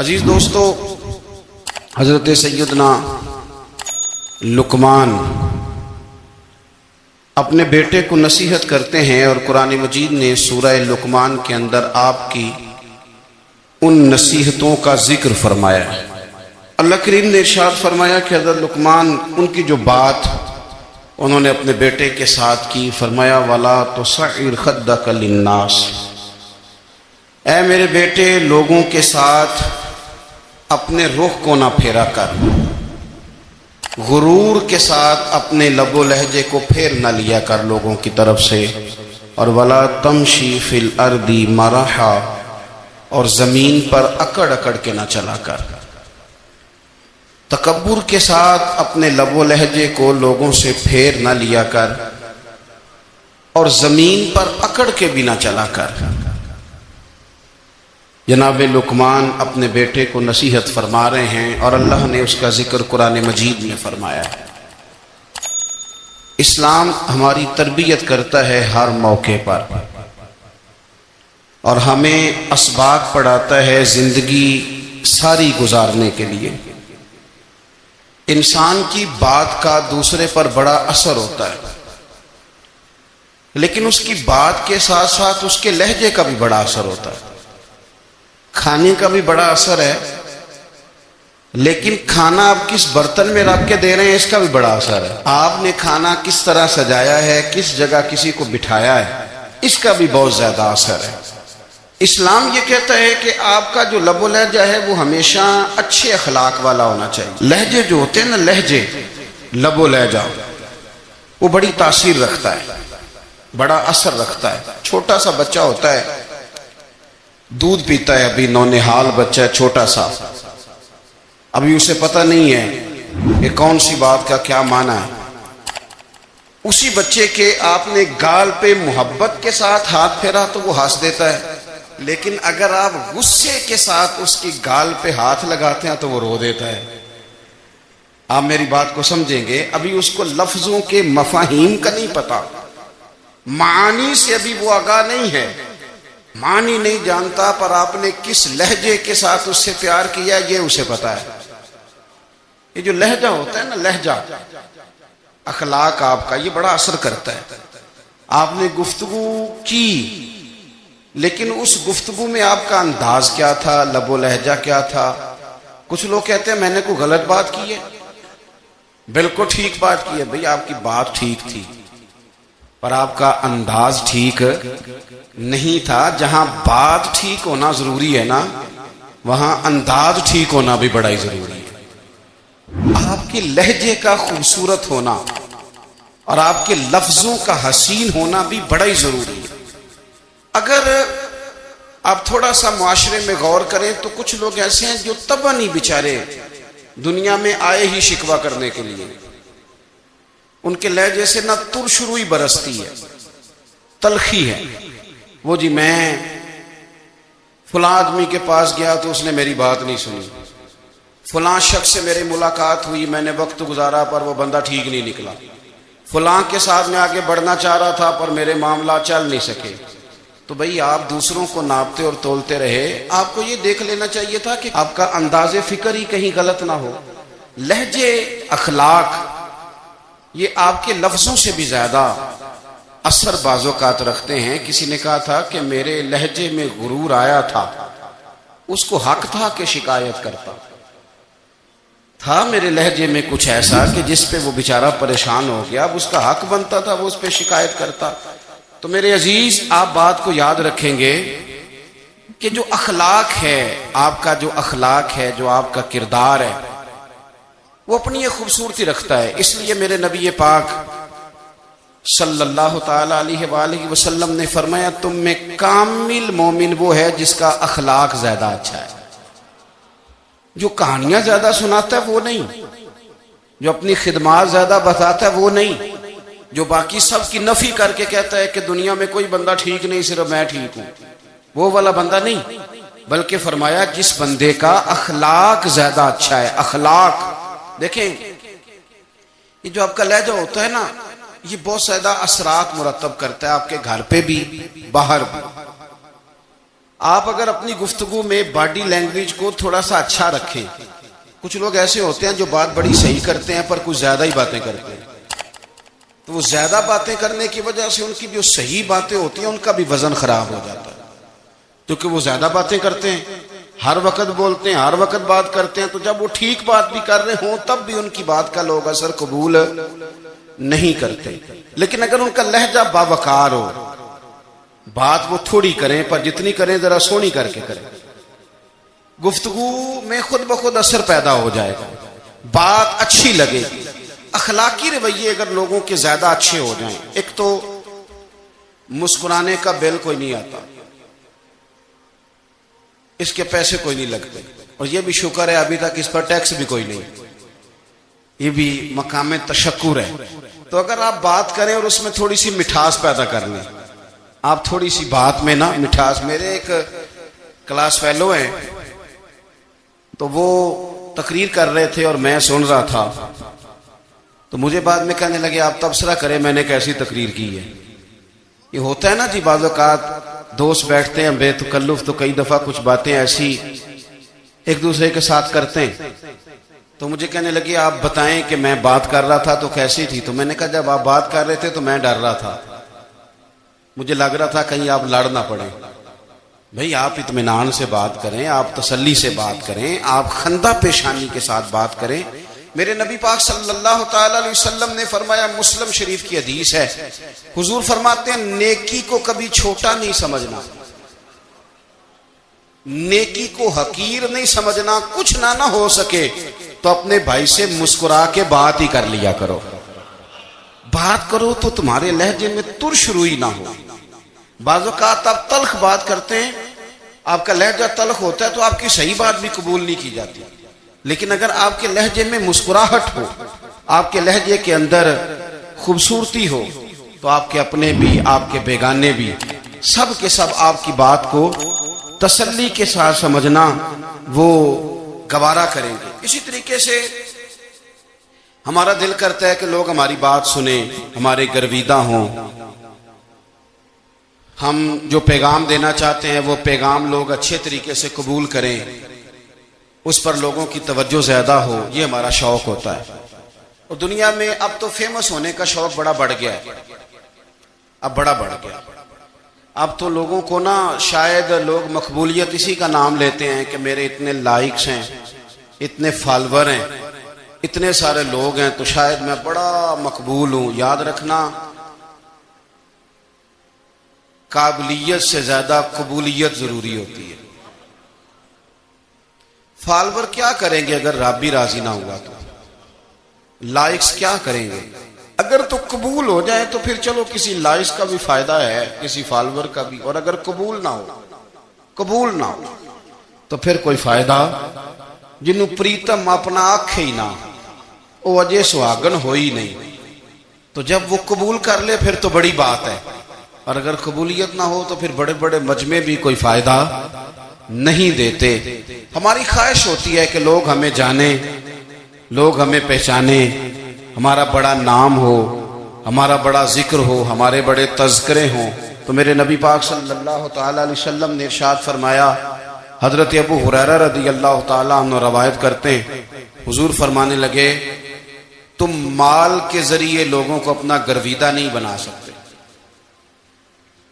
अजीज दोस्तों, हजरत सैयदना लुकमान अपने बेटे को नसीहत करते हैं और कुरान मजीद ने सूरह लुकमान के अंदर आपकी उन नसीहतों का जिक्र फरमाया है। अल्लाह करीम ने इरशाद फरमाया कि हजरत लुकमान उनकी जो बात उन्होंने अपने बेटे के साथ की, फरमाया वला तुसइर खद्दक लिन्नास, ऐ मेरे बेटे लोगों के साथ अपने रुख को ना फेरा कर, गुरूर के साथ अपने लबो लहजे को फेर ना लिया कर लोगों की तरफ से, और वला तमशी फिल अर्दी मरहा, और जमीन पर अकड़ अकड़ के ना चला कर। तकब्बुर के साथ अपने लबो लहजे को लोगों से फेर ना लिया कर और जमीन पर अकड़ के भी ना चला कर। जनाब लुकमान अपने बेटे को नसीहत फरमा रहे हैं और अल्लाह ने उसका जिक्र कुरान मजीद में फरमाया है। इस्लाम हमारी तरबियत करता है हर मौके पर और हमें असबाब पढ़ाता है जिंदगी सारी गुजारने के लिए। इंसान की बात का दूसरे पर बड़ा असर होता है, लेकिन उसकी बात के साथ साथ उसके लहजे का भी बड़ा असर होता है। खाने का भी बड़ा असर है, लेकिन खाना आप किस बर्तन में रख के दे रहे हैं इसका भी बड़ा असर है। आपने खाना किस तरह सजाया है, किस जगह किसी को बिठाया है, इसका भी बहुत ज्यादा असर है। इस्लाम ये कहता है कि आपका जो लबो लहजा है वो हमेशा अच्छे अखलाक वाला होना चाहिए। लहजे जो होते हैं ना, लहजे लबो लहजा, वो बड़ी तासीर रखता है, बड़ा असर रखता है। छोटा सा बच्चा होता है, दूध पीता है, अभी नौनिहाल बच्चा है छोटा सा, अभी उसे पता नहीं है ये कौन सी बात का क्या माना है। उसी बच्चे के आपने गाल पे मोहब्बत के साथ हाथ फेरा तो वो हंस देता है, लेकिन अगर आप गुस्से के साथ उसकी गाल पे हाथ लगाते हैं तो वो रो देता है। आप मेरी बात को समझेंगे, अभी उसको लफ्जों के मफाहीम का नहीं पता, मानी से अभी वो आगाह नहीं है, मानी नहीं जानता, पर आपने किस लहजे के साथ उससे प्यार किया ये उसे पता है। ये जो लहजा होता है ना, लहजा अखलाक आपका, ये बड़ा असर करता है। आपने गुफ्तगू की, लेकिन उस गुफ्तगू में आपका अंदाज क्या था, लबो लहजा क्या था। कुछ लोग कहते हैं मैंने कोई गलत बात की है, बिल्कुल ठीक बात की है। भाई आपकी बात ठीक थी, पर आपका अंदाज ठीक नहीं था। जहां बात ठीक होना जरूरी है ना, वहां अंदाज ठीक होना भी बड़ा ही जरूरी है। आपके लहजे का खूबसूरत होना और आपके लफ्जों का हसीन होना भी बड़ा ही जरूरी है। अगर आप थोड़ा सा मुआशरे में गौर करें तो कुछ लोग ऐसे हैं जो तबा नहीं बेचारे दुनिया में आए ही शिकवा करने के लिए। उनके लहजे से ना तुरशुरुई बरसती है, तलखी है। वो जी मैं फुला आदमी के पास गया तो उसने मेरी बात नहीं सुनी, फुला शख्स से मेरी मुलाकात हुई, मैंने वक्त गुजारा पर वो बंदा ठीक नहीं निकला, फुला के साथ में आगे बढ़ना चाह रहा था पर मेरे मामला चल नहीं सके। तो भाई आप दूसरों को नापते और तोलते रहे, आपको ये देख लेना चाहिए था कि आपका अंदाजे फिक्र ही कहीं गलत ना हो। लहजे अखलाक ये आपके लफ्जों से भी ज्यादा असर बाज़ोकात रखते हैं। किसी ने कहा था कि मेरे लहजे में गुरूर आया था, उसको हक था कि शिकायत करता था। मेरे लहजे में कुछ ऐसा कि जिस पे वो बेचारा परेशान हो गया, अब उसका हक बनता था वो उस पे शिकायत करता। तो मेरे अजीज, आप बात को याद रखेंगे कि जो अखलाक है, आपका जो अखलाक है, जो आपका किरदार है, वो अपनी एक खूबसूरती रखता है। इसलिए मेरे नबी पाक सल्लल्लाहु ताला अलैहि वसल्लम ने फरमाया, तुम में कामिल मोमिन वो है जिसका अखलाक ज्यादा अच्छा है। जो कहानियां ज्यादा सुनाता है वो नहीं, जो अपनी खिदमत ज्यादा बताता है वो नहीं, जो बाकी सब की नफी करके कहता है कि दुनिया में कोई बंदा ठीक नहीं, सिर्फ मैं ठीक हूं, वो वाला बंदा नहीं। बल्कि फरमाया जिस बंदे का अखलाक ज्यादा अच्छा है। अखलाक देखें, ये जो आपका लहजा होता है ना, ये बहुत ज्यादा असरात मुरतब करता है आपके घर पे भी, बाहर भी। आप अगर अपनी गुफ्तगू में बॉडी लैंग्वेज को थोड़ा सा अच्छा रखें, कुछ लोग ऐसे होते हैं जो बात बड़ी सही करते हैं पर कुछ ज्यादा ही बातें करते हैं, तो वो ज्यादा बातें करने की वजह से उनकी जो सही बातें होती हैं उनका भी वजन खराब हो जाता है, क्योंकि वो ज्यादा बातें करते हैं, हर वक्त बोलते हैं, हर वक्त बात करते हैं। तो जब वो ठीक बात भी कर रहे हो तब भी उनकी बात का लोग असर कबूल नहीं करते। लेकिन अगर उनका लहजा बावकार हो, बात वो थोड़ी करें पर जितनी करें जरा सोनी करके करें, गुफ्तगू में खुद ब खुद असर पैदा हो जाएगा, बात अच्छी लगेगी। अखलाकी रवैये अगर लोगों के ज्यादा अच्छे हो जाएं, एक तो मुस्कुराने का बिल कोई नहीं आता, इसके पैसे कोई नहीं लगते, और ये भी शुक्र है अभी तक इस पर टैक्स भी कोई नहीं, ये भी मकाम तशक्कुर है। तो अगर आप बात करें और उसमें थोड़ी सी मिठास पैदा कर लें, आप थोड़ी सी बात में ना मिठास। मेरे एक क्लास फेलो हैं, तो वो तकरीर कर रहे थे और मैं सुन रहा था, तो मुझे बाद में कहने लगे आप तबसरा करें मैंने कैसी तकरीर की है। ये होता है ना जी, बाज़ औक़ात दोस्त बैठते हैं बेतकल्लुफ़, तो कई दफा कुछ बातें ऐसी एक दूसरे के साथ करते हैं। तो मुझे कहने लगे आप बताएं कि मैं बात कर रहा था तो कैसी थी। तो मैंने कहा जब आप बात कर रहे थे तो मैं डर रहा था, मुझे लग रहा था कहीं आप लड़ ना पड़े। भाई आप इत्मीनान से बात करें, आप तसल्ली से बात करें, आप खंदा पेशानी के साथ बात करें। मेरे नबी पाक सल्लल्लाहु ताला अलैहि वसल्लम ने फरमाया, मुस्लिम शरीफ की हदीस है, हुजूर फरमाते हैं नेकी को कभी छोटा नहीं समझना, नेकी को हकीर नहीं समझना। कुछ ना हो सके तो अपने भाई से मुस्कुरा के बात ही कर लिया करो, बात करो तो तुम्हारे लहजे में तुर्श रुई ना हो। बाज़ औक़ात आप तल्ख बात करते हैं, आपका लहजा तल्ख होता है तो आपकी सही बात भी कबूल नहीं की जाती। लेकिन अगर आपके लहजे में मुस्कुराहट हो, आपके लहजे के अंदर खूबसूरती हो, तो आपके अपने भी आपके बेगाने भी सब के सब आपकी बात को तसल्ली के साथ समझना वो गवारा करेंगे। इसी तरीके से हमारा दिल करता है कि लोग हमारी बात सुने, हमारे गर्विदा हों, हम जो पैगाम देना चाहते हैं वो पैगाम लोग अच्छे तरीके से कबूल करें, उस पर लोगों की तवज्जो ज्यादा हो, ये हमारा शौक होता है। और दुनिया में अब तो फेमस होने का शौक बड़ा बढ़ गया है, अब बड़ा बढ़ गया। अब तो लोगों को ना शायद लोग मकबूलियत इसी का नाम लेते हैं कि मेरे इतने लाइक्स हैं, इतने फॉलोवर हैं, इतने सारे लोग हैं तो शायद मैं बड़ा मकबूल हूं। याद रखना, काबिलियत से ज्यादा कबूलियत जरूरी होती है। फॉलोवर क्या करेंगे अगर रब भी राजी ना हुआ तो? लाइक्स क्या करेंगे? अगर तो कबूल हो जाए तो फिर चलो किसी लाइक्स का भी फायदा है, किसी फॉलोवर का भी। और अगर कबूल ना हो तो फिर कोई फायदा। जिन्हों प्रीतम अपना आखे ही ना, वो अजय सुहागन हो ही नहीं। तो जब वो कबूल कर ले फिर तो बड़ी बात है, और अगर कबूलियत ना हो तो फिर बड़े बड़े मजमे भी कोई फायदा नहीं देते। हमारी ख्वाहिश होती है कि लोग हमें जाने, लोग हमें पहचाने, हमारा बड़ा नाम हो, हमारा बड़ा जिक्र हो, हमारे बड़े तज़किरे हों। तो मेरे नबी पाक सल्लल्लाहु ताला अलैहि वसल्लम ने इरशाद फरमाया, हजरत अबू हुरैरा रज़ियल्लाहु ताला अन्हु रवायत करते हैं, हुजूर फरमाने लगे, तुम माल के जरिए लोगों को अपना गर्विदा नहीं बना सकते,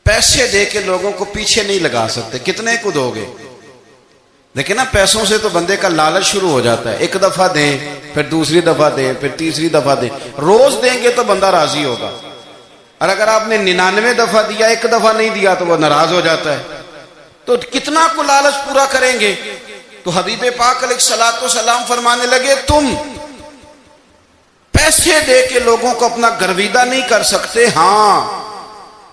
पैसे दे के लोगों को पीछे नहीं लगा सकते। कितने को दोगे? देखिए ना, पैसों से तो बंदे का लालच शुरू हो जाता है। एक दफा दें, फिर दूसरी दफा दें, फिर तीसरी दफा दें। रोज देंगे तो बंदा राजी होगा, और अगर आपने 99 दफा दिया, एक दफा नहीं दिया तो वह नाराज हो जाता है। तो कितना को लालच पूरा करेंगे? तो हबीब पाक अलैहिस्सलातु वस्सलाम फरमाने लगे, तुम पैसे दे के लोगों को अपना गर्विदा नहीं कर सकते। हाँ,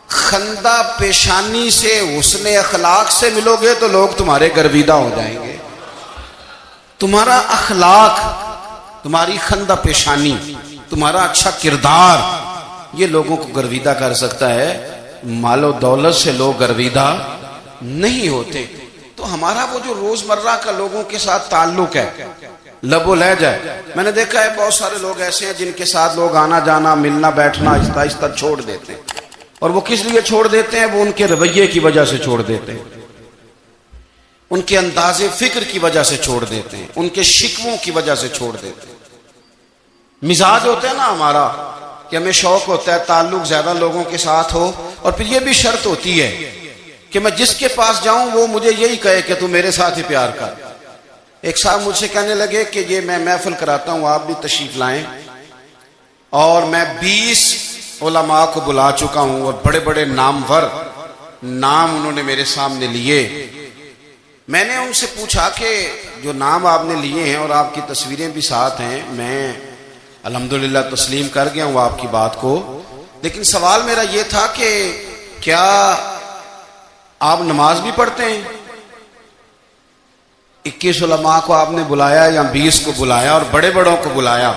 खंदा पेशानी से, हुस्ने अखलाक से मिलोगे तो लोग तुम्हारे गर्विदा हो जाएंगे। तुम्हारा अखलाक, तुम्हारी खंदा पेशानी, तुम्हारा अच्छा किरदार, ये लोगों को गर्विदा कर सकता है। मालो दौलत से लोग गर्विदा नहीं होते। तो हमारा वो जो रोजमर्रा का लोगों के साथ ताल्लुक है, लबो लह जाए। मैंने देखा है बहुत सारे लोग ऐसे हैं जिनके साथ लोग आना जाना, मिलना बैठना आहिस्ता आहिस्ता छोड़ देते हैं। और वो किस लिए छोड़ देते हैं? वो उनके रवैये की वजह से छोड़ देते हैं। उनके अंदाजे फिक्र की वजह से छोड़ देते हैं, उनके शिकवों की वजह से छोड़ देते हैं। मिजाज होता है ना हमारा कि हमें शौक होता है ताल्लुक ज्यादा लोगों के साथ हो, और फिर यह भी शर्त होती है कि मैं जिसके पास जाऊं वो मुझे यही कहे कि तू मेरे साथ ही प्यार कर। एक साहब मुझसे कहने लगे कि ये मैं महफिल कराता हूं, आप भी तशरीफ लाएं, और मैं 20 उलमा को बुला चुका हूं और बड़े बड़े नामवर नाम उन्होंने मेरे सामने लिए। मैंने उनसे पूछा कि जो नाम आपने लिए हैं और आपकी तस्वीरें भी साथ हैं, मैं अल्हम्दुलिल्लाह तस्लीम कर गया हूं आपकी बात को, लेकिन सवाल मेरा यह था कि क्या आप नमाज भी पढ़ते हैं? 21 उलमा को आपने बुलाया या 20 को बुलाया और बड़े बड़ों को बुलाया,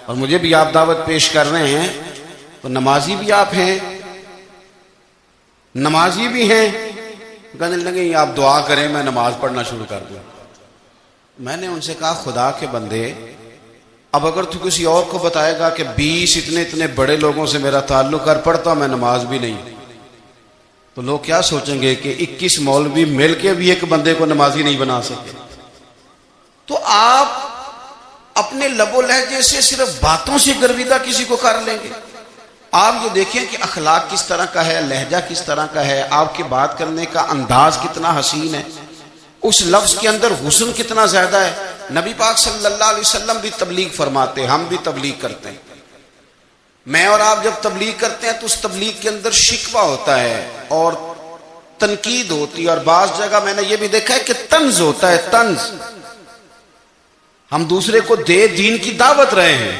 और मुझे भी आप दावत पेश कर रहे हैं, तो नमाजी भी आप हैं, नमाजी भी हैं। कहने लगे आप दुआ करें मैं नमाज पढ़ना शुरू कर दूं। मैंने उनसे कहा खुदा के बंदे, अब अगर तू किसी और को बताएगा कि 20 इतने इतने बड़े लोगों से मेरा ताल्लुक कर, पढ़ता मैं नमाज भी नहीं, तो लोग क्या सोचेंगे कि 21 मौलवी मिलके भी एक बंदे को नमाजी नहीं बना सके। तो आप अपने लबो लहजे से सिर्फ बातों से गर्विदा किसी को कर लेंगे। आप ये देखें कि अखलाक किस तरह का है, लहजा किस तरह का है, आपके बात करने का अंदाज कितना हसीन है, उस लफ्ज के अंदर हुस्न कितना ज्यादा है। नबी पाक सल्लल्लाहु अलैहि वसल्लम भी तबलीग फरमाते हैं, हम भी तबलीग करते हैं। मैं और आप जब तबलीग करते हैं तो उस तबलीग के अंदर शिकवा होता है और तनकीद होती है, और बाज़ जगह मैंने ये भी देखा है कि तंज होता है, तंज। हम दूसरे को दे दीन की दावत रहे हैं,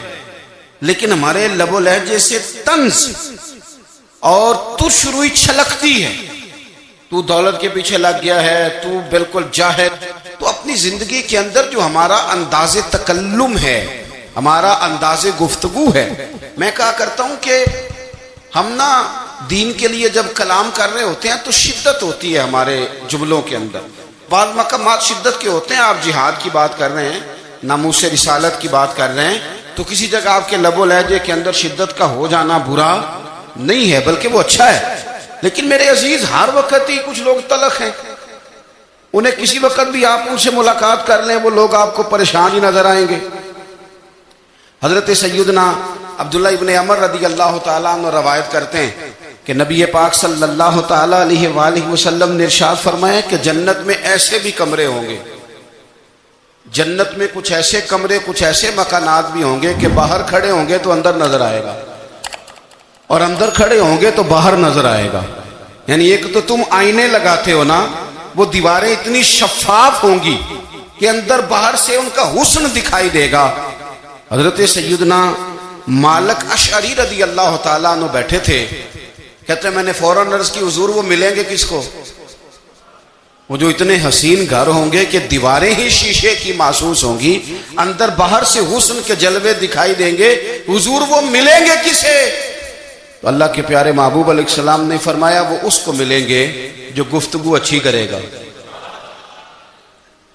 लेकिन हमारे लबो लहजे से तंज और तुशरुई छलकती है। तू दौलत के पीछे लग गया है, तू बिल्कुल जाहिल। तो अपनी जिंदगी के अंदर जो हमारा अंदाजे तकल्लुम है, हमारा अंदाजे गुफ्तगू है, मैं कहा करता हूं कि हम ना दीन के लिए जब कलाम कर रहे होते हैं तो शिद्दत होती है हमारे जुमलों के अंदर। बाद मकामात शिद्दत के होते हैं। आप जिहाद की बात कर रहे हैं, नामूस रिसालत की बात कर रहे हैं, तो किसी जगह आपके लबो लहजे के अंदर शिद्दत का हो जाना बुरा नहीं है, बल्कि वो अच्छा है। लेकिन मेरे अजीज, हर वक्त ही कुछ लोग तलख हैं, उन्हें किसी वक्त भी आप उनसे मुलाकात कर लें वो लोग आपको परेशान ही नजर आएंगे। हजरत सैयदना अब्दुल्ला इब्ने अमर रदी अल्लाह तआला अन्हु रवायत करते हैं कि नबी पाक सल्लल्लाहु तआला अलैहि वसल्लम ने इरशाद फरमाया कि जन्नत में ऐसे भी कमरे होंगे, जन्नत में कुछ ऐसे कमरे, कुछ ऐसे मकानात भी होंगे कि बाहर खड़े होंगे तो अंदर नजर आएगा, और अंदर खड़े होंगे तो बाहर नजर आएगा। यानी एक तो तुम आईने लगाते हो ना, वो दीवारें इतनी शफाफ होंगी कि अंदर बाहर से उनका हुस्न दिखाई देगा। हजरत सैयदना मालिक अशअरी रदी अल्लाह तआला अन्हु बैठे थे, कहते मैंने फौरन अर्ज की हुजूर वो मिलेंगे किसको? वो जो इतने हसीन घर होंगे कि दीवारें ही शीशे की महसूस होंगी, अंदर बाहर से हुस्न के जलवे दिखाई देंगे, हुजूर वो मिलेंगे किसे? तो अल्लाह के प्यारे महबूब अलैहिस्सलाम ने फरमाया वो उसको मिलेंगे जो गुफ्तगू अच्छी करेगा,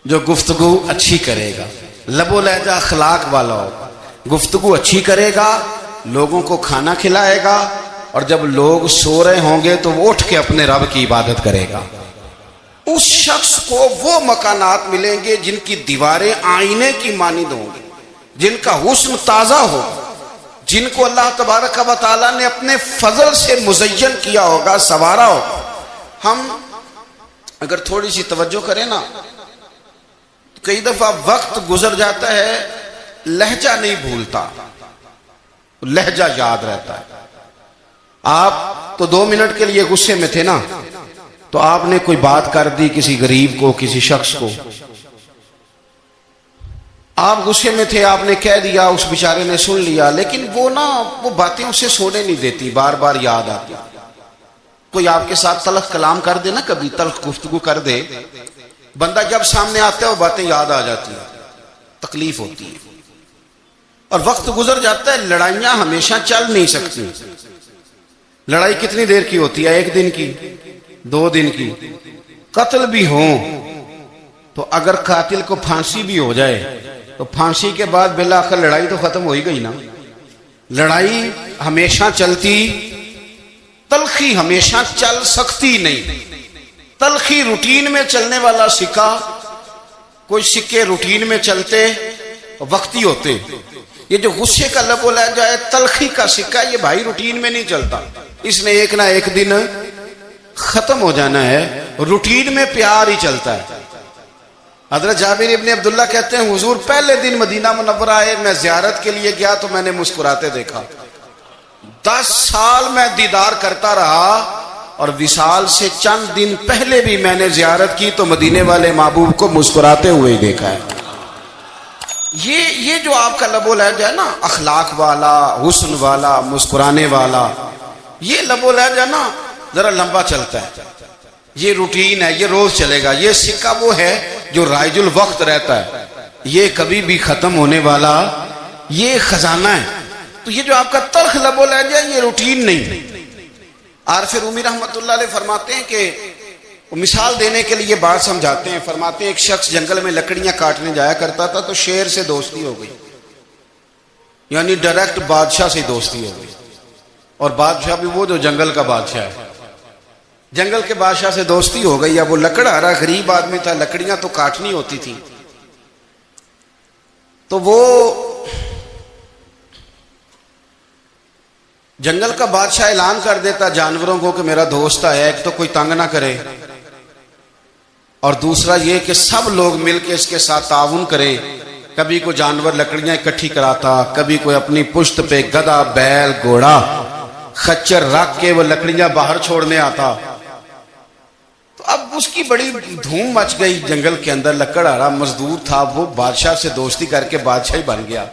जो गुफ्तगू अच्छी करेगा, लबो लहजा अखलाक वाला होगा, गुफ्तगू अच्छी करेगा, लोगों को खाना खिलाएगा, और जब लोग सो रहे होंगे तो वो उठ के अपने रब की इबादत करेगा। उस शख्स को वो मकानात मिलेंगे जिनकी दीवारें आईने की मानिंद होंगी, जिनका हुस्न ताजा हो, जिनको अल्लाह तबारक व तआला ने अपने फजल से मुज़य्यन किया होगा, सवारा होगा। हम अगर थोड़ी सी तवज्जो करें ना, तो कई दफा वक्त गुजर जाता है, लहजा नहीं भूलता, लहजा याद रहता है। आप तो 2 मिनट के लिए गुस्से में थे ना, तो आपने कोई बात कर दी किसी गरीब को, किसी शख्स को, आप गुस्से में थे, आपने कह दिया, उस बेचारे ने सुन लिया, लेकिन वो ना वो बातें उसे सोने नहीं देती, बार बार याद आती। कोई आपके साथ तलख कलाम कर दे ना, कभी तलख गुफ्तगू कर दे, बंदा जब सामने आता है वो बातें याद आ जाती है, तकलीफ होती है, और वक्त गुजर जाता है। लड़ाइयां हमेशा चल नहीं सकती। लड़ाई कितनी देर की होती है? 1 दिन की, 2 दिन की। कत्ल भी हो तो अगर कातिल को फांसी भी हो जाए तो फांसी के बाद बिलाखिर लड़ाई तो खत्म हो ही गई ना। लड़ाई हमेशा चलती, तलखी हमेशा चल सकती नहीं। तलखी रूटीन में चलने वाला सिक्का, कोई सिक्के रूटीन में चलते वक्ती होते, ये जो गुस्से का लबो लहजा है तलखी का सिक्का, ये भाई रूटीन में नहीं चलता, इसने एक ना एक दिन खत्म हो जाना है। रूटीन में प्यार ही चलता है। हजरत जाबिर इब्ने अब्दुल्ला कहते हैं हुजूर पहले दिन मदीना मुनव्वरा आए, मैं ज़ियारत के लिए गया तो मैंने मुस्कुराते देखा। 10 साल मैं दीदार करता रहा और विसाल से चंद दिन पहले भी मैंने ज़ियारत की तो मदीने वाले महबूब को मुस्कुराते हुए देखा है। ये जो आपका लबो लहजा है ना, अखलाक वाला, हुस्न वाला, मुस्कुराने वाला, ये लबो लहजा ना जरा लंबा चलता है। ये रूटीन है, ये रोज चलेगा। ये सिक्का वो है जो राइजुल वक्त रहता है, ये कभी भी खत्म होने वाला ये खजाना है। तो ये जो आपका तल्ख लबो लहजा है, ये रूटीन नहीं। आरफ रूमी रहमतुल्लाह अलैह फरमाते हैं कि मिसाल देने के लिए बात समझाते हैं। फरमाते हैं एक शख्स जंगल में लकड़ियां काटने जाया करता था तो शेर से दोस्ती हो गई, यानी डायरेक्ट बादशाह से दोस्ती हो गई। और बादशाह भी वो जो जंगल का बादशाह है, जंगल के बादशाह से दोस्ती हो गई। अब वो लकड़हारा गरीब आदमी था, लकड़ियां तो काटनी होती थी। तो वो जंगल का बादशाह ऐलान कर देता जानवरों को कि मेरा दोस्त है, एक तो कोई तंग ना करे और दूसरा ये कि सब लोग मिलकर इसके साथ ताउन करें। कभी कोई जानवर लकड़ियां इकट्ठी कराता, कभी कोई अपनी पुश्त पे गधा, बैल, घोड़ा, खच्चर रख के वो लकड़ियां बाहर छोड़ने आता। तो अब उसकी बड़ी धूम मच गई जंगल के अंदर। लकड़हारा मजदूर था, वो बादशाह से दोस्ती करके बादशाह ही बन गया।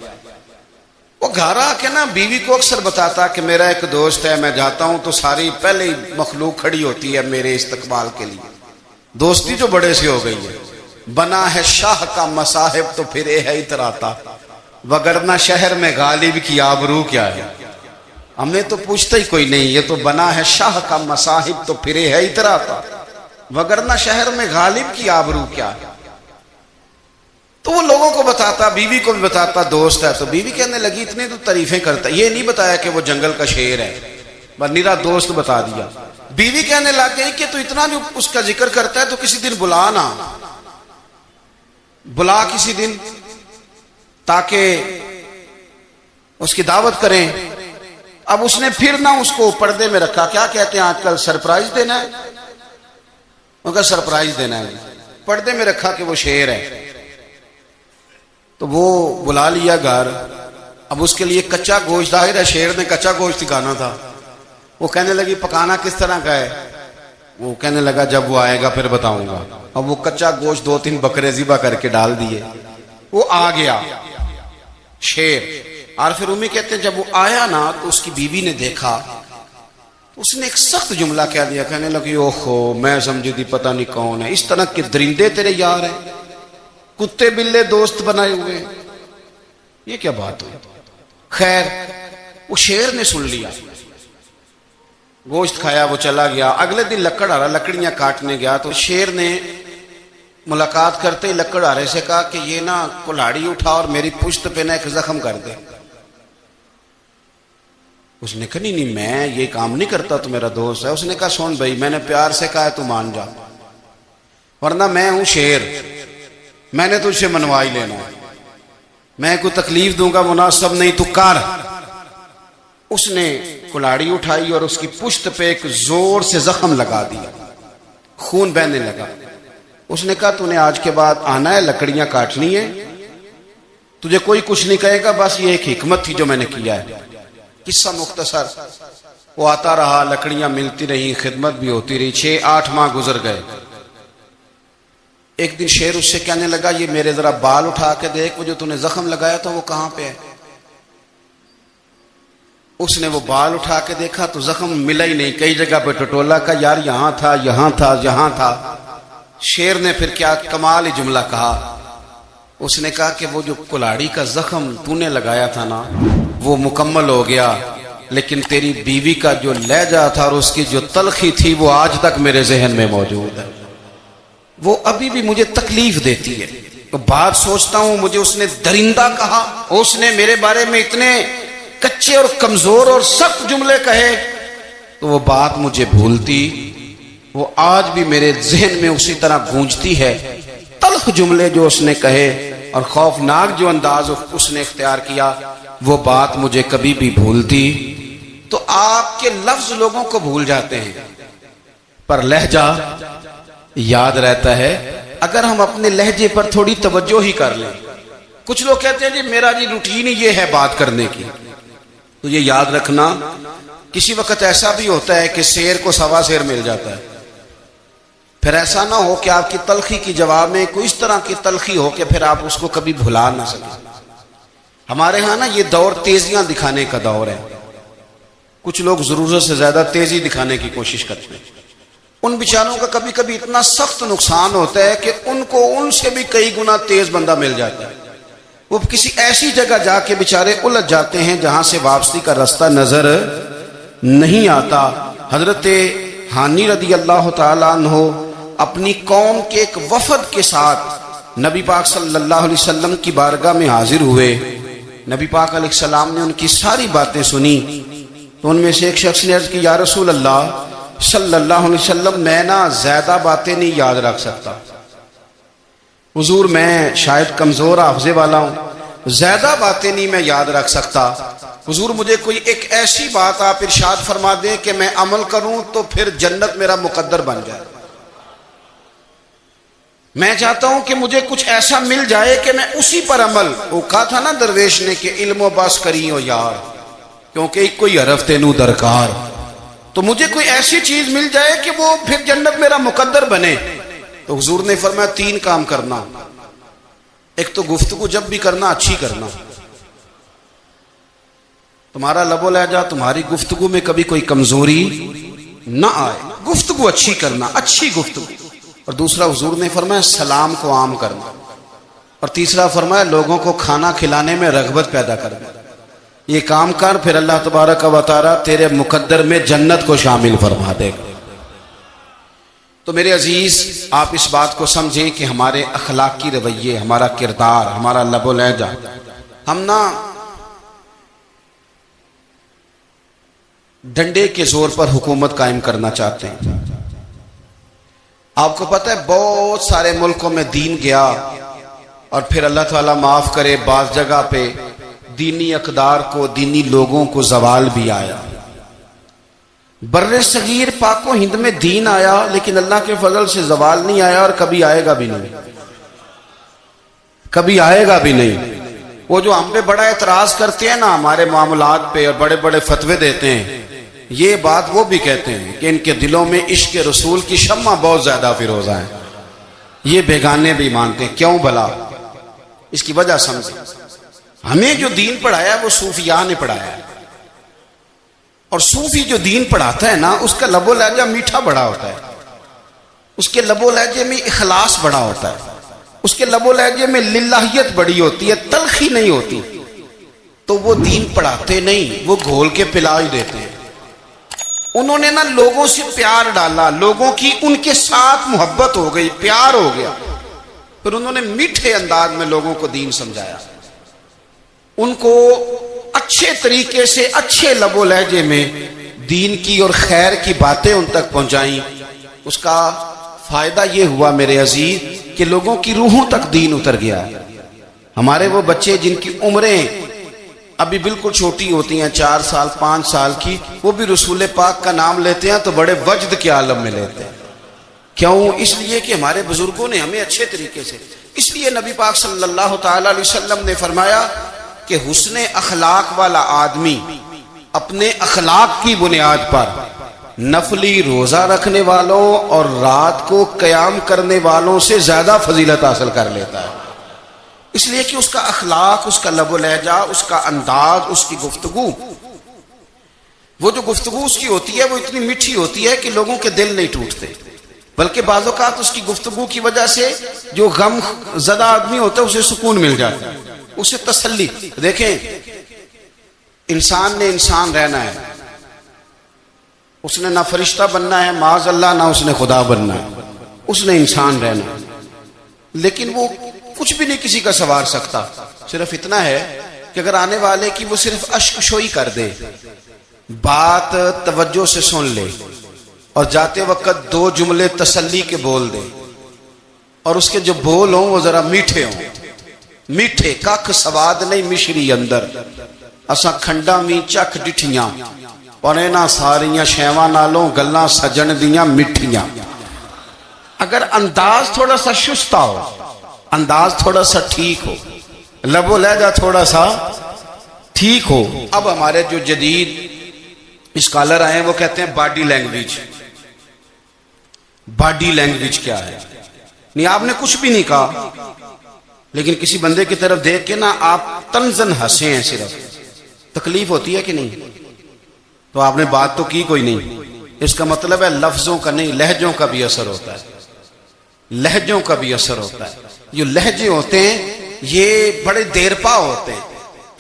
वो घर आके ना बीवी को अक्सर बताता कि मेरा एक दोस्त है, मैं जाता हूं तो सारी पहले ही मखलूक खड़ी होती है मेरे इस्तकबाल के लिए। दोस्ती जो बड़े से हो गई है। बना है शाह का मसाहिब तो फिर है इतराता, वगरना शहर में गालिब की आबरू क्या है। हमने तो पूछता ही कोई नहीं, ये तो बना है शाह का मसाहिब तो फिर है इतराता, वगरना शहर में गालिब की आबरू क्या है। तो वो लोगों को बताता, बीवी को भी बताता दोस्त है। तो बीवी कहने लगी इतने तो तारीफें करता, ये नहीं बताया कि वो जंगल का शेर है, बस निरा दोस्त बता दिया। बीवी कहने लग गई कि तू इतना जो उसका जिक्र करता है तो किसी दिन बुला ना, बुला किसी दिन ताकि उसकी दावत करें। अब उसने फिर ना उसको पर्दे में रखा। क्या कहते हैं आजकल, सरप्राइज देना है, उनका सरप्राइज देना है। पर्दे में रखा कि वो शेर है। तो वो बुला लिया घर। अब उसके लिए कच्चा गोश्त, जाहिर है शेर ने कच्चा गोश्त खाना था। वो कहने लगी पकाना किस तरह का है। वो कहने लगा जब वो आएगा फिर बताऊंगा। अब वो कच्चा गोश्त 2-3 बकरे ज़िबा करके डाल दिए। वो आ गया शेर। और फिर उम्मी कहते हैं जब वो आया ना तो उसकी बीवी ने देखा तो उसने एक सख्त जुमला कह दिया। कहने लगी ओहो, मैं समझी थी पता नहीं कौन है, इस तरह के दरिंदे तेरे यार हैं, कुत्ते बिल्ले दोस्त बनाए हुए, ये क्या बात हुई। खैर वो शेर ने सुन लिया, गोश्त खाया, वो चला गया। अगले दिन लकड़हारा लकड़ियां काटने गया तो शेर ने मुलाकात करते ही लकड़हारे से कहा कि ये ना कुल्हाड़ी उठा और मेरी पुश्त पे ना एक जख्म कर दे। उसने कहा नहीं मैं ये काम नहीं करता, तो मेरा दोस्त है। उसने कहा सुन भाई, मैंने प्यार से कहा है तू मान जा, वरना मैं हूं शेर, मैंने तुझसे मनवा ही लेना है, मैं कोई तकलीफ दूंगा मुनासिब नहीं, तू कर। उसने कुल्हाड़ी उठाई और उसकी पुश्त पे एक जोर से जख्म लगा दिया, खून बहने लगा। उसने कहा तूने आज के बाद आना है, लकड़ियां काटनी है, तुझे कोई कुछ नहीं कहेगा, बस ये एक हिकमत थी जो मैंने किया है। किस्सा मुख्तसर, वो आता रहा, लकड़ियां मिलती रही, खिदमत भी होती रही। 6-8 माह गुजर गए। एक दिन शेर उससे कहने लगा ये मेरे जरा बाल उठा के देख, वो जो तूने जख्म लगाया था वो कहां पे है। उसने वो बाल उठा के देखा तो जख्म मिला ही नहीं, कई जगह पे टटोला का यार यहां था, यहां था, यहां था। शेर ने फिर क्या कमाल ही जुमला कहा। उसने कहा कि वो जो कुल्हाड़ी का जख्म तूने लगाया था ना वो मुकम्मल हो गया, लेकिन तेरी बीवी का जो लहजा था और उसकी जो तलखी थी वो आज तक मेरे जहन में मौजूद है, वो अभी भी मुझे तकलीफ देती है। तो बात सोचता हूं मुझे उसने दरिंदा कहा, उसने मेरे बारे में इतने कच्चे और कमजोर और सख्त जुमले कहे, तो वो बात मुझे भूलती, वो आज भी मेरे जहन में उसी तरह गूंजती है। तल्ख जुमले जो उसने कहे और खौफनाक जो अंदाज उसने इख्तियार किया, वो बात मुझे कभी भी भूलती। तो आपके लफ्ज लोगों को भूल जाते हैं, पर लहजा याद रहता है अगर हम अपने लहजे पर थोड़ी तवज्जो ही कर लें। कुछ लोग कहते हैं जी मेरा जी रूटीन ही ये है बात करने की। तो ये याद रखना, किसी वक्त ऐसा भी होता है कि शेर को सवा शेर मिल जाता है। फिर ऐसा ना हो कि आपकी तलखी की जवाब में कोई इस तरह की तलखी हो कि फिर आप उसको कभी भुला ना सकें। हमारे यहाँ ना ये दौर तेजियां दिखाने का दौर है। कुछ लोग जरूरत से ज्यादा तेजी दिखाने की कोशिश करते हैं। उन बेचारों का कभी कभी इतना सख्त नुकसान होता है कि उनको उनसे भी कई गुना तेज बंदा मिल जाता है। वो किसी ऐसी जगह जाके बेचारे उलझ जाते हैं जहां से वापसी का रास्ता नजर नहीं आता। हजरत हानी रदी अल्लाह ताला अन्हो अपनी कौम के एक वफद के साथ नबी पाक सल्लल्लाहु अलैहि वसल्लम की बारगाह में हाजिर हुए। नबी पाक अलैहिस्सलाम ने उनकी सारी बातें सुनी। तो उनमें से एक शख्स ने अर्ज की, या रसूल अल्लाह सल्लल्लाहु अलैहि वसल्लम, मैं ना ज्यादा बातें नहीं याद रख सकता। हुजूर मैं शायद कमजोर हाफजे वाला हूं, ज्यादा बातें नहीं मैं याद रख सकता। हुजूर मुझे कोई एक ऐसी बात आप इरशाद फरमा दें कि मैं अमल करूं तो फिर जन्नत मेरा मुकद्दर बन जाए। मैं चाहता हूं कि मुझे कुछ ऐसा मिल जाए कि मैं उसी पर अमल, वो कहा था ना दरवेश ने कि इल्मो बस करी हो यार, क्योंकि कोई हरफ तेनू दरकार। तो मुझे कोई ऐसी चीज मिल जाए कि वो फिर जन्नत मेरा मुकद्दर बने। तो हुजूर ने फरमाया 3 काम करना। एक तो गुफ्तगू जब भी करना अच्छी करना। तुम्हारा लबो लहजा, तुम्हारी गुफ्तगू में कभी कोई कमजोरी ना आए। गुफ्तगू अच्छी करना, अच्छी गुफ्तगू। और दूसरा हुजूर ने फरमाया सलाम को आम करना। और तीसरा फरमाया लोगों को खाना खिलाने में रग़बत पैदा करना। ये काम कर, फिर अल्लाह तबारक व तआला तेरे मुकद्दर में जन्नत को शामिल फरमा देगा। तो मेरे अजीज, आप इस बात को समझें कि हमारे अखलाकी रवैये, हमारा किरदार, हमारा लबो लहजा, हम ना डंडे के जोर पर हुकूमत कायम करना चाहते हैं। आपको पता है बहुत सारे मुल्कों में दीन गया और फिर अल्लाह ताला माफ करे बाज जगह पे दीनी अकदार को, दीनी लोगों को जवाल भी आया। बर्रे सगीर पाको हिंद में दीन आया, लेकिन अल्लाह के फजल से जवाल नहीं आया और कभी आएगा भी नहीं, कभी आएगा भी नहीं। वो जो हम पे बड़ा एतराज करते हैं ना हमारे मामलात पे और बड़े बड़े फतवे देते हैं, ये बात वो भी कहते हैं कि इनके दिलों में इश्क रसूल की शम्मा बहुत ज्यादा फिरोजा है। ये बेगाने भी मानते हैं। क्यों भला? इसकी वजह समझे। हमें जो दीन पढ़ाया वो सूफिया ने पढ़ाया है। और सूफी जो दीन पढ़ाता है ना, उसका लबो लहजा मीठा बड़ा होता है, उसके लबो लहजे में इखलास बड़ा होता है, उसके लबो लहजे में लिल्लाहियत बड़ी होती है, तलखी नहीं होती। तो वो दीन पढ़ाते नहीं, वो घोल के पिला ही देते हैं। उन्होंने ना लोगों से प्यार डाला, लोगों की उनके साथ मोहब्बत हो गई, प्यार हो गया। फिर उन्होंने मीठे अंदाज में लोगों को दीन समझाया, उनको अच्छे तरीके से, अच्छे लबो लहजे में दीन की और खैर की बातें उन तक पहुंचाई। उसका फायदा ये हुआ मेरे अजीज कि लोगों की रूहों तक दीन उतर गया। हमारे वो बच्चे जिनकी उम्रें अभी बिल्कुल छोटी होती हैं, 4 साल 5 साल की, वो भी रसूल पाक का नाम लेते हैं तो बड़े वजद के आलम में लेते हैं। क्यों? इसलिए कि हमारे बुजुर्गों ने हमें अच्छे तरीके से, इसलिए नबी पाक सल्लल्लाहु ताला अलैहि वसल्लम ने फरमाया कि हुस्ने अखलाक वाला आदमी अपने अखलाक की बुनियाद पर नफली रोजा रखने वालों और रात को कयाम करने वालों से ज्यादा फजीलत हासिल कर लेता है। इसलिए कि उसका अखलाक, उसका लबो लहजा, उसका अंदाज, उसकी गुफ्तगू, वो जो गुफ्तगू उसकी होती है वो इतनी मीठी होती है कि लोगों के दिल नहीं टूटते, बल्कि बाज़ औक़ात उसकी गुफ्तगू की वजह से जो गम ज़दा आदमी होता है उसे सुकून मिल जाता है, उसे तसल्ली। देखें, इंसान ने इंसान रहना है, उसने ना फरिश्ता बनना है माज़ अल्लाह, ना उसने खुदा बनना है, उसने इंसान रहना है। लेकिन वो कुछ भी नहीं किसी का सवार सकता, सिर्फ इतना है कि अगर आने वाले की वो सिर्फ अश्कशोई कर दे, बात तवज्जो से सुन ले और जाते वक्त 2 जुमले तसल्ली के बोल दे, और उसके जो बोल हों वो जरा मीठे हों। मीठे कख सवाद नहीं मिश्री अंदर, असा खंडा मी चख डिठियां, पर इन्हां सारियां शैवां नालों गल्लां सजन दियां मिठियां। अगर अंदाज थोड़ा सा शुस्ता हो, अंदाज थोड़ा सा ठीक हो, लबो लहजा थोड़ा सा ठीक हो। अब हमारे जो जदीद स्कॉलर आए वो कहते हैं बॉडी लैंग्वेज। बॉडी लैंग्वेज क्या है? नहीं, आपने कुछ भी नहीं कहा, लेकिन किसी बंदे की तरफ देख के ना आप तंजन हंसे हैं, सिर्फ तकलीफ होती है कि नहीं? तो आपने बात तो की कोई नहीं। इसका मतलब है लफ्जों का नहीं, लहजों का भी असर होता है। लहजों का भी असर होता है। जो लहजे होते हैं ये बड़े देरपा होते हैं,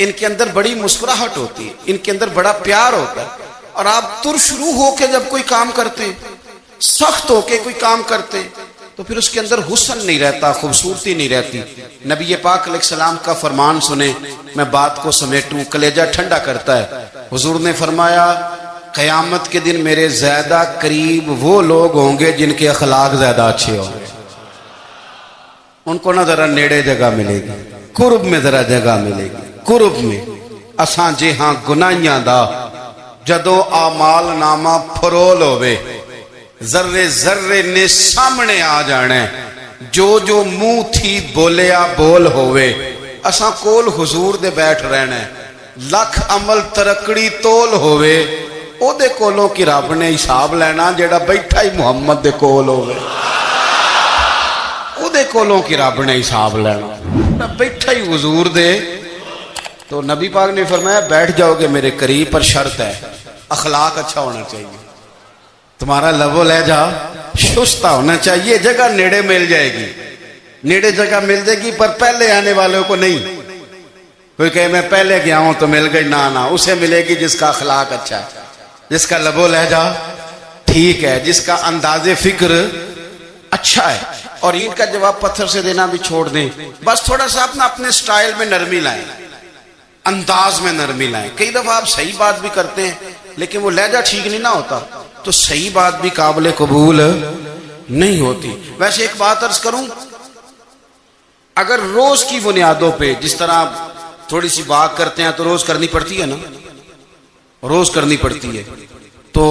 इनके अंदर बड़ी मुस्कुराहट होती है, इनके अंदर बड़ा प्यार होता है। और आप तुरशरू होके जब कोई काम करते हैं, सख्त होके कोई काम करते हैं, तो फिर उसके अंदर हुस्न नहीं रहता, खूबसूरती नहीं रहती। नबी पाक अलैहिस्सलाम का फरमान सुने, मैं बात को समेटूं, कलेजा ठंडा करता है। हुजूर ने फरमाया, क़यामत के दिन मेरे ज्यादा करीब वो लोग होंगे जिनके अखलाक ज्यादा अच्छे होंगे। उनको ना जरा नेड़े जगह मिलेगी, कुर्ब में जरा जगह मिलेगी, कुर्ब में। असां जे हां गुनाहियां दा जदों आमाल नामा फरोल होवे, जर्रे जर्रे ने सामने आ जाने, जो जो मुंह थी बोलिया बोल होवे। असां कोल हुजूर दे बैठ रहना, लख अमल तरकड़ी तोल होवे, ओदे कोलों की रब ने हिसाब लेना जेड़ा बैठा ही मुहम्मद दे कोल होवे। ओदे कोलों की रब ने हिसाब लेना, बैठा ही हुजूर दे। तो नबी पाक ने फरमाया, बैठ जाओगे मेरे करीब, पर शर्त है अखलाक अच्छा होना चाहिए, तुम्हारा लबो लहजा शुस्ता होना चाहिए। जगह नेड़े मिल जाएगी, नेड़े जगह मिल जाएगी, पर पहले आने वालों को नहीं। कोई कहे मैं पहले गया हूं तो मिल गई, ना ना, उसे मिलेगी जिसका अखलाक अच्छा है, जिसका लबो लहजा ठीक है, जिसका अंदाजे फिक्र अच्छा है। और इनका जवाब पत्थर से देना भी छोड़ दें, बस थोड़ा सा अपना अपने स्टाइल में नरमी लाएं, अंदाज में नरमी लाएं। कई दफा आप सही बात भी करते हैं लेकिन वो लहजा ठीक नहीं ना होता, तो सही बात भी काबिल कबूल नहीं होती। वैसे एक बात अर्ज करूं, अगर रोज की बुनियादों पे जिस तरह आप थोड़ी सी बात करते हैं तो रोज करनी पड़ती है ना, रोज करनी पड़ती है। तो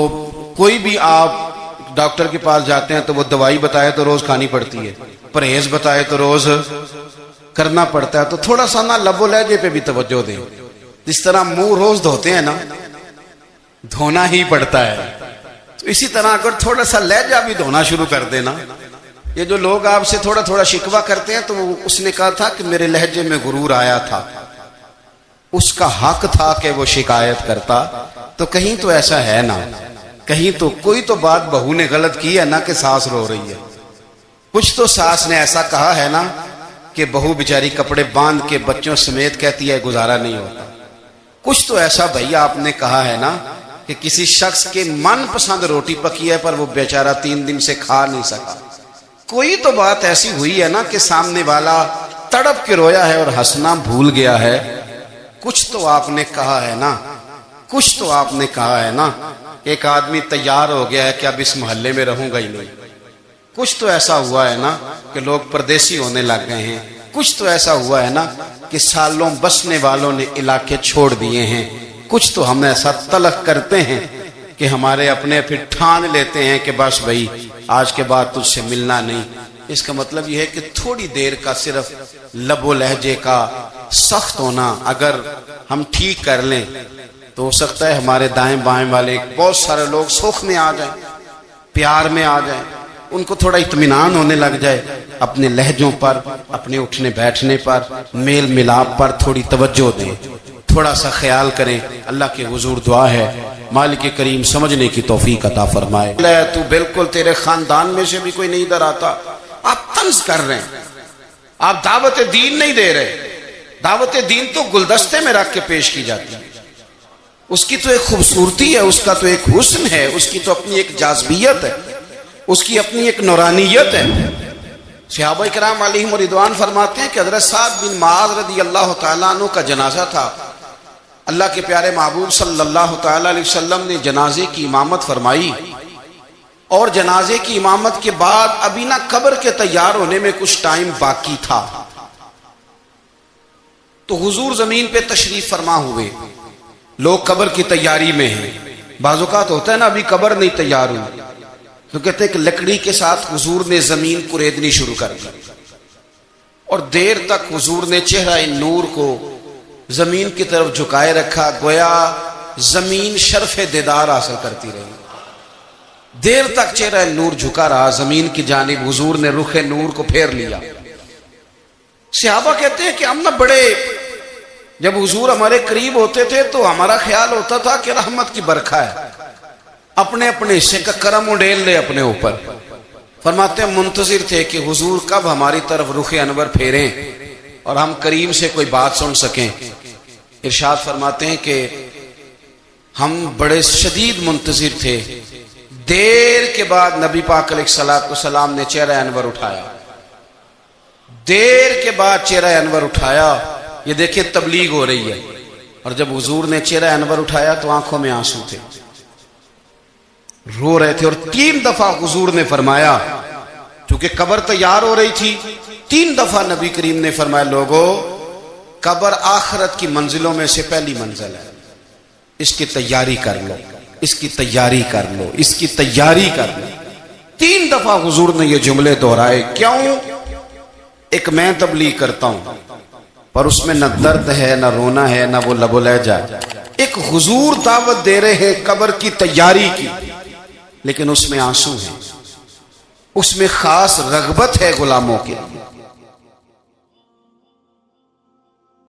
कोई भी आप डॉक्टर के पास जाते हैं तो वो दवाई बताए तो रोज खानी पड़ती है, परहेज बताए तो रोज करना पड़ता है। तो थोड़ा सा ना लबो लहजे पे भी तवज्जो दें। जिस तरह मुंह रोज धोते हैं ना, धोना ही पड़ता है, तो इसी तरह अगर थोड़ा सा लहजा भी धोना शुरू कर देना। ये जो लोग आपसे थोड़ा थोड़ा शिकवा करते हैं, तो उसने कहा था कि मेरे लहजे में गुरूर आया था, उसका हक था कि वो शिकायत करता। तो कहीं तो ऐसा है ना, कहीं तो कोई तो बात बहू ने गलत की है ना कि सास रो रही है। कुछ तो सास ने ऐसा कहा है ना कि बहू बेचारी कपड़े बांध के बच्चों समेत कहती है गुजारा नहीं होता। कुछ तो ऐसा भैया आपने कहा है ना कि किसी शख्स के मनपसंद रोटी पकी है पर वो बेचारा 3 दिन से खा नहीं सका। कोई तो बात ऐसी हुई है ना कि सामने वाला तड़प के रोया है और हंसना भूल गया है। कुछ तो आपने कहा है ना, कुछ तो आपने कहा है ना। एक आदमी तैयार हो गया है कि अब इस मोहल्ले में रहूंगा ही नहीं। कुछ तो ऐसा हुआ है ना कि लोग परदेसी होने लग गए हैं। कुछ तो ऐसा हुआ है ना कि सालों बसने वालों ने इलाके छोड़ दिए हैं। कुछ तो हम ऐसा तलक करते हैं कि हमारे अपने फिर ठान लेते हैं कि बस भाई आज के बाद तुझसे मिलना नहीं। इसका मतलब यह है कि थोड़ी देर का सिर्फ लबो लहजे का सख्त होना अगर हम ठीक कर लें तो हो सकता है हमारे दाएं बाएं वाले बहुत सारे लोग सुख में आ जाएं, प्यार में आ जाएं, उनको थोड़ा इत्मीनान होने लग जाए। अपने लहजों पर, अपने उठने बैठने पर, मेल मिलाप पर थोड़ी तवज्जो दें, थोड़ा सा ख्याल करें। अल्लाह के हुजूर दुआ है मालिक करीम समझने की तौफीक अता फरमाए। तू बिल्कुल तेरे खानदान में से भी कोई नहीं इधर आता, आप तंज कर रहे हैं, आप दावत दीन नहीं दे रहे। दावत दीन तो गुलदस्ते में रख के पेश की जाती है। उसकी तो एक खूबसूरती है, उसका तो एक हुस्न है, उसकी तो अपनी एक जाज़बियत है, उसकी अपनी एक नूरानियत है। सहाबा किराम अलैहिम रिदवान फरमाते हैं कि हज़रत साद बिन मुआज़ रज़ी अल्लाह तआला अन्हु का जनाजा था। अल्लाह के प्यारे महबूब सल्लल्लाहु तआला अलैहि वसल्लम ने जनाजे की इमामत फरमाई। और जनाजे की इमामत के बाद अभी ना कब्र के तैयार होने में कुछ टाइम बाकी था, तो हुजूर जमीन पे तशरीफ फरमा हुए। लोग कब्र की तैयारी में हैं। बाज़ौक़ात होता है ना अभी कब्र नहीं तैयार हुई, तो कहते हैं कि लकड़ी के साथ हुजूर ने जमीन कुरेदनी शुरू कर दी और देर तक हुजूर ने चेहरा नूर को जमीन की तरफ झुकाए रखा, गोया जमीन शर्फ दीदार हासिल करती रही। देर तक चेहरा नूर झुका रहा जमीन की जानिब, हुजूर ने रुखे नूर को फेर लिया। सहाबा कहते हैं कि हम ना बड़े, जब हुजूर हमारे करीब होते थे तो हमारा ख्याल होता था कि रहमत की बरखा है, अपने अपने हिस्से का करम उड़ेल ले अपने ऊपर। फरमाते हैं मुंतजिर थे कि हुजूर कब हमारी तरफ रुखे अनवर फेरें और हम करीम से कोई बात सुन सकें। इरशाद फरमाते हैं कि हम बड़े शदीद मुंतजिर थे। देर के बाद नबी पाक अलैहिस्सलाम ने चेहरा अनवर उठाया, देर के बाद चेहरा अनवर उठाया। ये देखिए तबलीग हो रही है, और जब हुजूर ने चेहरा अनवर उठाया तो आंखों में आंसू थे, रो रहे थे। और 3 दफा हुजूर ने फरमाया, क्योंकि कब्र तैयार हो रही थी, 3 दफा नबी करीम ने फरमाया, लोगों कब्र आखिरत की मंजिलों में से पहली मंजिल है, इसकी तैयारी कर लो, इसकी तैयारी कर लो, इसकी तैयारी कर लो। 3 दफा हुजूर ने ये जुमले दोहराए। क्यों? एक मैं तबलीग करता हूं पर उसमें न दर्द है, न रोना है, न वो लबोलहजा। एक हुजूर दावत दे रहे हैं कब्र की तैयारी की, लेकिन उसमें आंसू है, उसमें खास रगबत है गुलामों के।